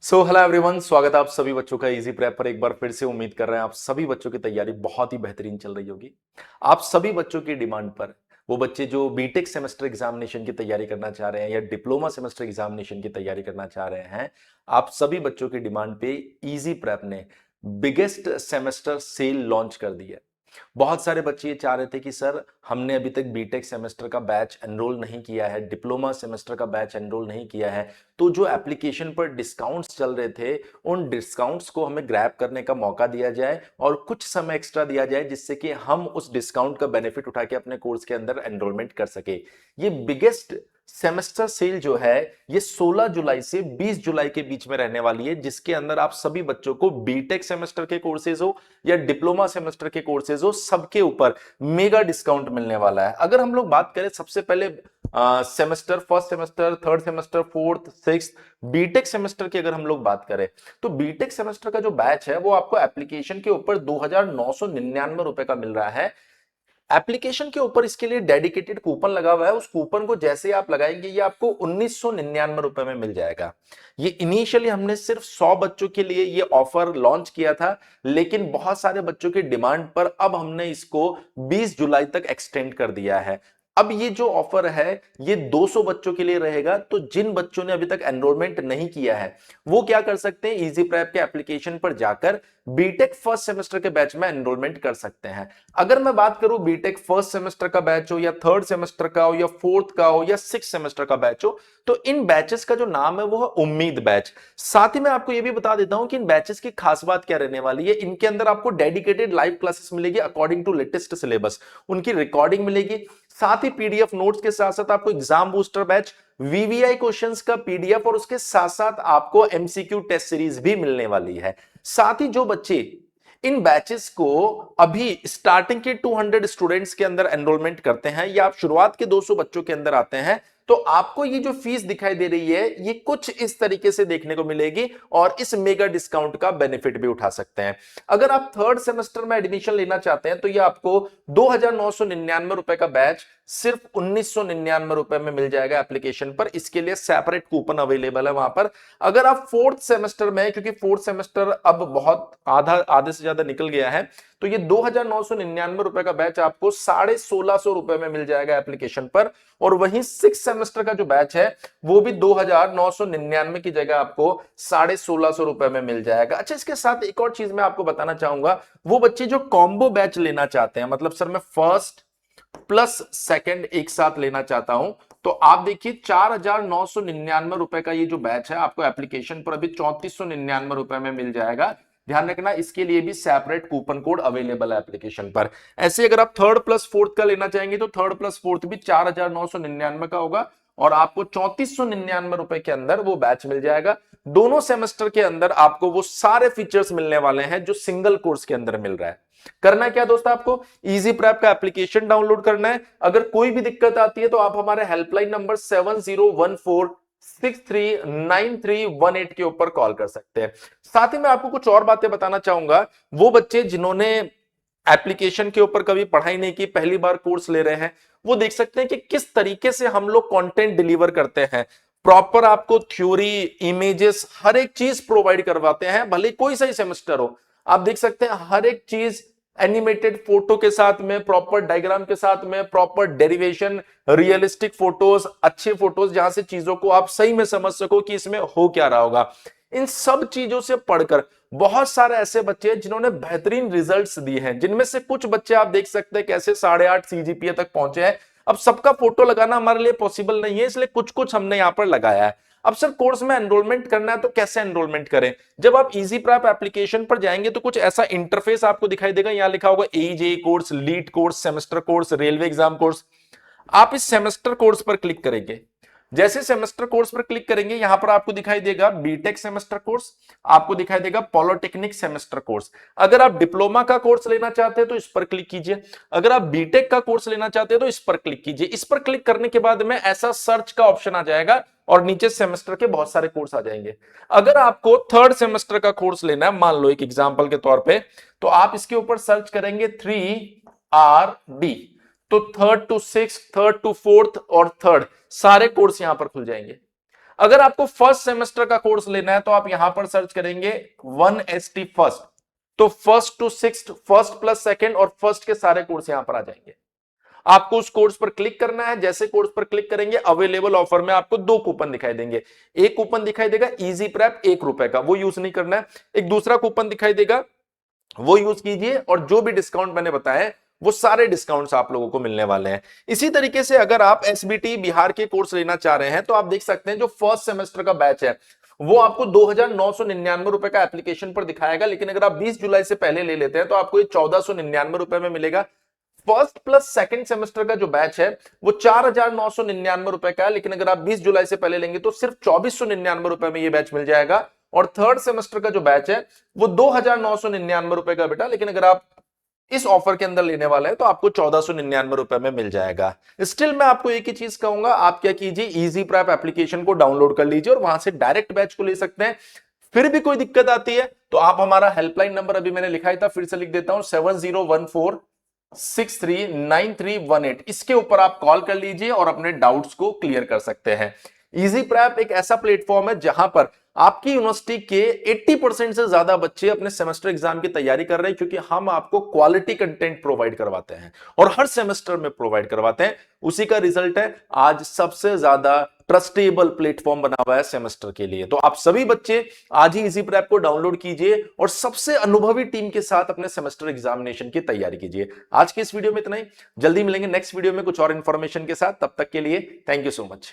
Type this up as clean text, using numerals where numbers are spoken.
Hello everyone, स्वागत है आप सभी बच्चों का इजी प्रेप पर। एक बार फिर से उम्मीद कर रहे हैं आप सभी बच्चों की तैयारी बहुत ही बेहतरीन चल रही होगी। आप सभी बच्चों की डिमांड पर वो बच्चे जो बीटेक सेमेस्टर एग्जामिनेशन की तैयारी करना चाह रहे हैं या डिप्लोमा सेमेस्टर एग्जामिनेशन की तैयारी करना चाह रहे हैं, आप सभी बच्चों की डिमांड पे इजी प्रेप ने बिगेस्ट सेमेस्टर सेल लॉन्च कर दी है। बहुत सारे बच्चे ये चाह रहे थे कि सर हमने अभी तक बीटेक सेमेस्टर का बैच एनरोल नहीं किया है, डिप्लोमा सेमेस्टर का बैच एनरोल नहीं किया है, तो जो एप्लीकेशन पर डिस्काउंट्स चल रहे थे उन डिस्काउंट्स को हमें ग्रैब करने का मौका दिया जाए और कुछ समय एक्स्ट्रा दिया जाए जिससे कि हम उस डिस्काउंट का बेनिफिट उठा के अपने कोर्स के अंदर एनरोलमेंट कर सके। ये बिगेस्ट सेमेस्टर सेल जो है ये 16 जुलाई से 20 जुलाई के बीच में रहने वाली है, जिसके अंदर आप सभी बच्चों को बीटेक सेमेस्टर के कोर्सेज हो या डिप्लोमा सेमेस्टर के कोर्सेज हो, सबके ऊपर मेगा डिस्काउंट मिलने वाला है। अगर हम लोग बात करें सबसे पहले semester, first semester, third semester, fourth, sixth, BTech semester की अगर हम लोग बात करें तो बीटेक सेमेस्टर का जो बैच है वो आपको एप्लीकेशन के ऊपर 2,999 रुपए का मिल रहा है। एप्लीकेशन के ऊपर इसके लिए डेडिकेटेड कूपन लगा हुआ है, उस कूपन को जैसे आप लगाएंगे ये आपको 1999 रुपए में मिल जाएगा। ये इनिशियली हमने सिर्फ 100 बच्चों के लिए ये ऑफर लॉन्च किया था, लेकिन बहुत सारे बच्चों की डिमांड पर अब हमने इसको 20 जुलाई तक एक्सटेंड कर दिया है। अब ये जो ऑफर है ये 200 बच्चों के लिए रहेगा, तो जिन बच्चों ने अभी तक एनरोलमेंट नहीं किया है वो क्या कर सकते हैं, इजी प्रेप के एप्लीकेशन पर जाकर बीटेक फर्स्ट सेमेस्टर के बैच में एनरोलमेंट कर सकते हैं। अगर मैं बात करूं बीटेक फर्स्ट सेमेस्टर का बैच हो या थर्ड सेमेस्टर का हो या फोर्थ का हो या सिक्स सेमेस्टर का बैच हो, तो इन बैचेस का जो नाम है वो है उम्मीद बैच। साथ ही मैं आपको यह भी बता देता हूं कि इन बैचेस की खास बात क्या रहने वाली है। इनके अंदर आपको डेडिकेटेड लाइव क्लासेस मिलेगी अकॉर्डिंग टू लेटेस्ट सिलेबस, उनकी रिकॉर्डिंग मिलेगी, साथ ही पीडीएफ नोट्स के साथ साथ आपको exam booster batch, VVI questions का पीडीएफ और उसके साथ साथ आपको एमसीक्यू टेस्ट सीरीज भी मिलने वाली है। साथ ही जो बच्चे इन बैचेस को अभी स्टार्टिंग के 200 स्टूडेंट्स के अंदर एनरोलमेंट करते हैं या आप शुरुआत के 200 बच्चों के अंदर आते हैं, तो आपको ये जो फीस दिखाई दे रही है ये कुछ इस तरीके से देखने को मिलेगी और इस मेगा डिस्काउंट का बेनिफिट भी उठा सकते हैं। अगर आप थर्ड सेमेस्टर में एडमिशन लेना चाहते हैं तो ये आपको 2,999 रुपए का बैच सिर्फ 1,999 रुपए में मिल जाएगा एप्लीकेशन पर। इसके लिए सेपरेट कूपन अवेलेबल है वहां पर। अगर आप फोर्थ सेमेस्टर में, क्योंकि फोर्थ सेमेस्टर अब बहुत आधे से ज्यादा निकल गया है, तो ये 2,999 रुपए का बैच आपको 1,650 रुपए में मिल जाएगा एप्लीकेशन पर। और वहीं सिक्स सेमेस्टर का जो बैच है वो भी 2,999 की जगह आपको 1,650 रुपए में मिल जाएगा। अच्छा, इसके साथ एक और चीज मैं आपको बताना चाहूंगा, वो बच्चे जो कॉम्बो बैच लेना चाहते हैं, मतलब सर मैं फर्स्ट प्लस सेकंड एक साथ लेना चाहता हूं, तो आप देखिए 4,999 रुपए का ये जो बैच है आपको एप्लीकेशन पर अभी 3,499 रुपए में मिल जाएगा। ध्यान रखना, इसके लिए भी सेपरेट कूपन कोड अवेलेबल है एप्लीकेशन पर। ऐसे अगर आप थर्ड प्लस फोर्थ का लेना चाहेंगे तो थर्ड प्लस फोर्थ भी 4,999 का होगा और आपको 3,499 रुपए के अंदर वो बैच मिल जाएगा। दोनों सेमेस्टर के अंदर आपको वो सारे फीचर्स मिलने वाले हैं जो सिंगल कोर्स के अंदर मिल रहा है। करना क्या दोस्त, आपको इजी प्रेप का एप्लीकेशन डाउनलोड करना है। अगर कोई भी दिक्कत आती है तो आप हमारे हेल्पलाइन नंबर 7014639318 के ऊपर कॉल कर सकते हैं। साथ ही मैं आपको कुछ और बातें बताना चाहूंगा। वो बच्चे जिन्होंने एप्लीकेशन के ऊपर कभी पढ़ाई नहीं की, पहली बार कोर्स ले रहे हैं, वो देख सकते हैं कि किस तरीके से हम लोग कंटेंट डिलीवर करते हैं। प्रॉपर आपको थ्योरी, इमेजेस, हर एक चीज प्रोवाइड करवाते हैं, भले कोई सा ही सेमेस्टर हो। आप देख सकते हैं हर एक चीज एनिमेटेड फोटो के साथ में, प्रॉपर डायग्राम के साथ में, प्रॉपर डेरिवेशन, रियलिस्टिक फोटोज, अच्छे फोटोज जहां से चीजों को आप सही में समझ सको कि इसमें हो क्या रहा होगा। इन सब चीजों से पढ़कर बहुत सारे ऐसे बच्चे हैं जिन्होंने बेहतरीन रिजल्ट्स दिए हैं, जिनमें से कुछ बच्चे आप देख सकते हैं कैसे 8.5 सीजीपीए तक पहुंचे हैं। अब सबका फोटो लगाना हमारे लिए पॉसिबल नहीं है, इसलिए कुछ कुछ हमने यहां पर लगाया है। अब सर कोर्स में एनरोलमेंट करना है तो कैसे एनरोलमेंट करें? जब आप इजी प्रेप एप्लीकेशन पर जाएंगे तो कुछ ऐसा इंटरफेस आपको दिखाई देगा, यहां लिखा होगा AJ course, lead course, semester course, railway exam course. आप इस सेमेस्टर कोर्स पर क्लिक करेंगे। जैसे सेमेस्टर कोर्स पर क्लिक करेंगे यहां पर आपको दिखाई देगा बीटेक सेमेस्टर कोर्स, आपको दिखाई देगा पॉलिटेक्निक सेमेस्टर कोर्स। अगर आप डिप्लोमा का कोर्स लेना चाहते हैं तो इस पर क्लिक कीजिए, अगर आप बीटेक का कोर्स लेना चाहते हैं तो इस पर क्लिक कीजिए। इस पर क्लिक करने के बाद में ऐसा सर्च का ऑप्शन आ जाएगा और नीचे सेमेस्टर के बहुत सारे कोर्स आ जाएंगे। अगर आपको थर्ड सेमेस्टर का कोर्स लेना है, मान लो एक एग्जांपल के तौर पे, तो आप इसके ऊपर सर्च करेंगे 3RD, तो third to six, third to fourth और थर्ड, सारे कोर्स यहां पर खुल जाएंगे। अगर आपको फर्स्ट सेमेस्टर का कोर्स लेना है तो आप यहां पर सर्च करेंगे 1ST फर्स्ट, तो first to sixth, first plus second और फर्स्ट के सारे कोर्स यहां पर आ जाएंगे। आपको उस कोर्स पर क्लिक करना है, जैसे कोर्स पर क्लिक करेंगे अवेलेबल ऑफर में आपको 2 कूपन दिखाई देंगे। एक कूपन दिखाई देगा इजी प्रेप ₹1 का, वो यूज नहीं करना है। एक दूसरा कूपन दिखाई देगा, वो यूज कीजिए और जो भी डिस्काउंट मैंने बताया है वो सारे डिस्काउंट्स आप लोगों को मिलने वाले हैं। इसी तरीके से अगर आप एसबीटी बिहार के कोर्स लेना चाह रहे हैं तो आप देख सकते हैं जो फर्स्ट सेमेस्टर का बैच है वो आपको ₹2,999 का एप्लीकेशन पर दिखाएगा, लेकिन अगर आप 20 जुलाई से पहले ले लेते हैं तो आपको ये ₹1,499 में मिलेगा। फर्स्ट प्लस सेकंड सेमेस्टर का जो बैच है वो ₹4,999 का है, लेकिन अगर आप 20 जुलाई से पहले लेंगे तो सिर्फ ₹2,499 में ये बैच मिल जाएगा। और थर्ड सेमेस्टर का जो बैच है वो ₹2,999 का बेटा, लेकिन अगर आप इस ऑफर के अंदर लेने वाले हैं तो आपको ₹1,499 में मिल जाएगा। स्टिल मैं आपको एक ही चीज कहूंगा, आप क्या कीजिए, इजी प्रेप एप्लीकेशन को डाउनलोड कर लीजिए और वहां से डायरेक्ट बैच को ले सकते हैं। फिर भी कोई दिक्कत आती है तो आप हमारा हेल्पलाइन नंबर अभी मैंने लिखा ही था, फिर से लिख देता हूं, 7014639318, इसके ऊपर आप कॉल कर लीजिए और अपने डाउट्स को क्लियर कर सकते हैं। इजी प्रेप एक ऐसा प्लेटफॉर्म है जहां पर आपकी यूनिवर्सिटी के 80% से ज्यादा बच्चे अपने सेमेस्टर एग्जाम की तैयारी कर रहे हैं, क्योंकि हम आपको क्वालिटी कंटेंट प्रोवाइड करवाते हैं और हर सेमेस्टर में प्रोवाइड करवाते हैं। उसी का रिजल्ट है आज सबसे ज्यादा ट्रस्टेबल प्लेटफॉर्म बना हुआ है सेमेस्टर के लिए। तो आप सभी बच्चे आज ही इजी प्रेप को डाउनलोड कीजिए और सबसे अनुभवी टीम के साथ अपने सेमेस्टर एग्जामिनेशन की तैयारी कीजिए। आज की इस वीडियो में इतना ही, जल्दी मिलेंगे नेक्स्ट वीडियो में कुछ और इंफॉर्मेशन के साथ। तब तक के लिए थैंक यू सो मच।